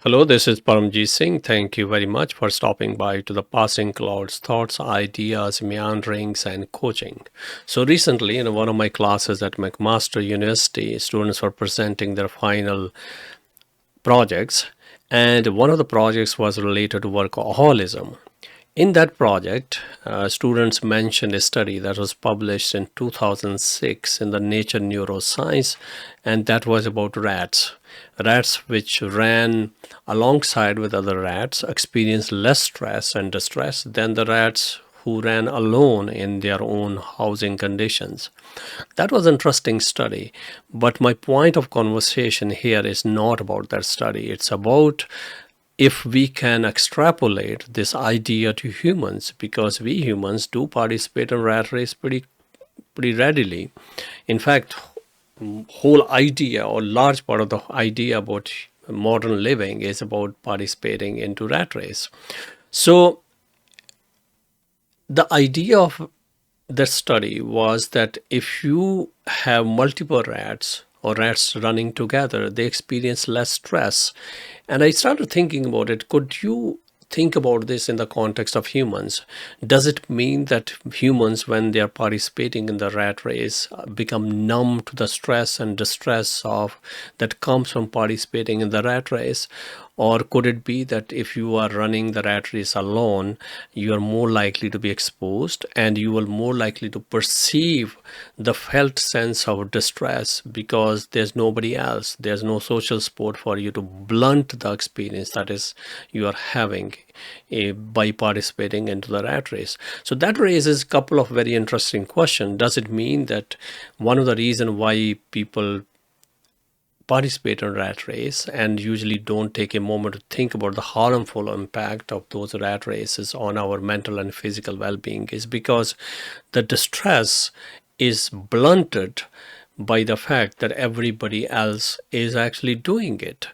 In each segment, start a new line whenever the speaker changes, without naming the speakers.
Hello, this is Parmjit Singh. Thank you very much for stopping by to the Passing Clouds Thoughts, Ideas, Meanderings, and Coaching. So, recently, in one of my classes at McMaster University, students were presenting their final projects, and one of the projects was related to workaholism. In that project, students mentioned a study that was published in 2006 in the Nature Neuroscience, and that was about rats. Rats which ran alongside with other rats experienced less stress and distress than the rats who ran alone in their own housing conditions. That was an interesting study, but my point of conversation here is not about that study. It's about if we can extrapolate this idea to humans, because we humans do participate in rat race pretty readily. In fact, whole idea or large part of the idea about modern living is about participating into rat race. So the idea of the study was that if you have multiple rats or rats running together, they experience less stress. And I started thinking about it. Could you think about this in the context of humans? Does it mean that humans, when they are participating in the rat race, become numb to the stress and distress of that comes from participating in the rat race? Or could it be that if you are running the rat race alone, you are more likely to be exposed and you will more likely to perceive the felt sense of distress because there's nobody else, there's no social support for you to blunt the experience that is you are having by participating into the rat race. So that raises a couple of very interesting questions. Does it mean that one of the reasons why people participate in rat race and usually don't take a moment to think about the harmful impact of those rat races on our mental and physical well-being is because the distress is blunted by the fact that everybody else is actually doing it.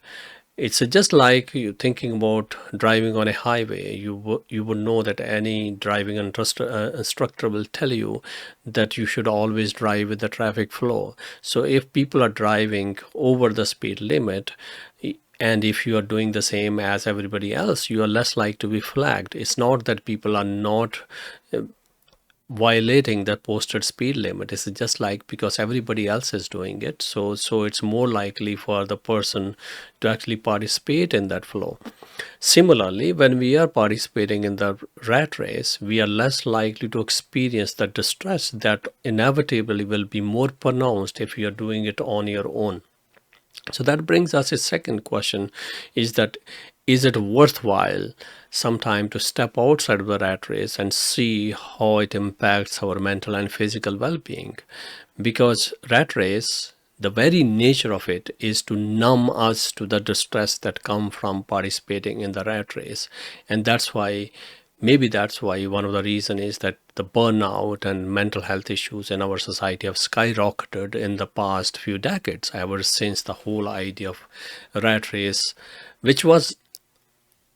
It's just like you thinking about driving on a highway. You would know that any driving instructor will tell you that you should always drive with the traffic flow. So if people are driving over the speed limit, and if you are doing the same as everybody else, you are less likely to be flagged. It's not that people are not violating the posted speed limit. It's just like because everybody else is doing it, so it's more likely for the person to actually participate in that flow. Similarly, when we are participating in the rat race, we are less likely to experience the distress that inevitably will be more pronounced if you are doing it on your own. So that brings us a second question, is that is it worthwhile sometime to step outside of the rat race and see how it impacts our mental and physical well-being? Because rat race, the very nature of it is to numb us to the distress that come from participating in the rat race. And that's why, maybe that's why one of the reason is that the burnout and mental health issues in our society have skyrocketed in the past few decades, ever since the whole idea of rat race, which was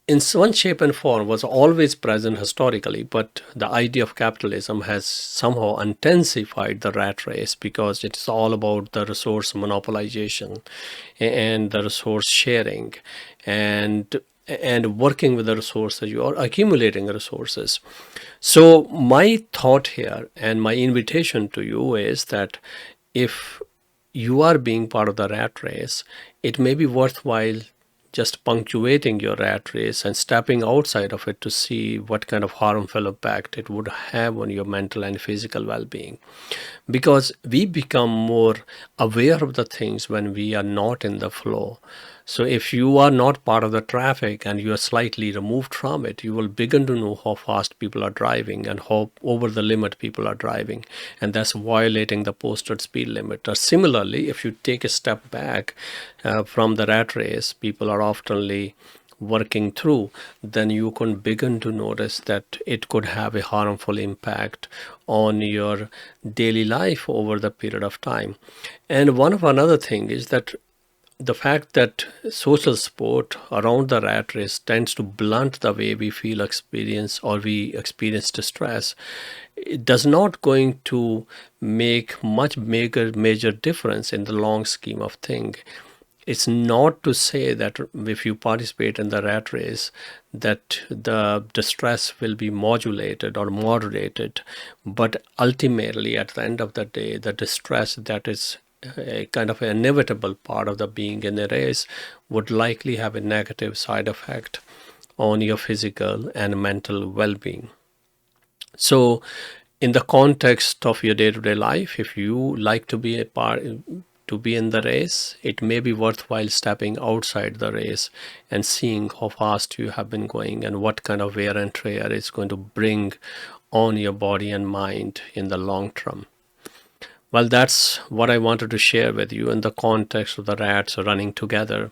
in one shape and form was always present historically, but the idea of capitalism has somehow intensified the rat race because it's all about the resource monopolization and the resource sharing and working with the resources. You are accumulating resources. So my thought here and my invitation to you is that if you are being part of the rat race, it may be worthwhile just punctuating your rat race and stepping outside of it to see what kind of harmful impact it would have on your mental and physical well-being. Because we become more aware of the things when we are not in the flow. So if you are not part of the traffic and you are slightly removed from it, you will begin to know how fast people are driving and how over the limit people are driving, and that's violating the posted speed limit. Or similarly, if you take a step back from the rat race people are oftenly working through, then you can begin to notice that it could have a harmful impact on your daily life over the period of time. And one of another thing is that the fact that social support around the rat race tends to blunt the way we feel experience or we experience distress, it does not going to make much major difference in the long scheme of thing. It's not to say that if you participate in the rat race that the distress will be modulated or moderated, but ultimately at the end of the day, the distress that is a kind of an inevitable part of the being in a race would likely have a negative side effect on your physical and mental well-being. So in the context of your day-to-day life, if you like to be a part to be in the race, it may be worthwhile stepping outside the race and seeing how fast you have been going and what kind of wear and tear it's going to bring on your body and mind in the long term. Well, that's what I wanted to share with you in the context of the rats running together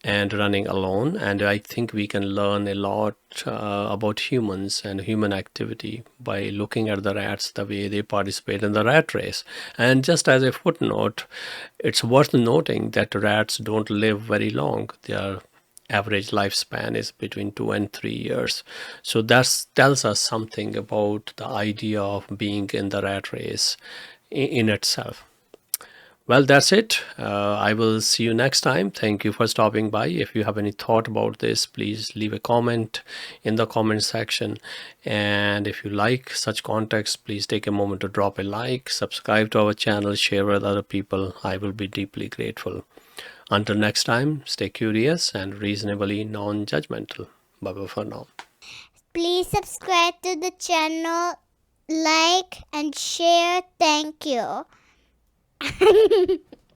and running alone. And I think we can learn a lot about humans and human activity by looking at the rats, the way they participate in the rat race. And just as a footnote, it's worth noting that rats don't live very long. Their average lifespan is between 2 and 3 years. So that tells us something about the idea of being in the rat race in itself. Well, that's it. I will see you next time. Thank you for stopping by. If you have any thought about this, please leave a comment in the comment section. And if you like such context, please take a moment to drop a like, subscribe to our channel, share with other people. I will be deeply grateful. Until next time, stay curious and reasonably non-judgmental. Bye-bye for now.
Please subscribe to the channel, like and share. Thank you.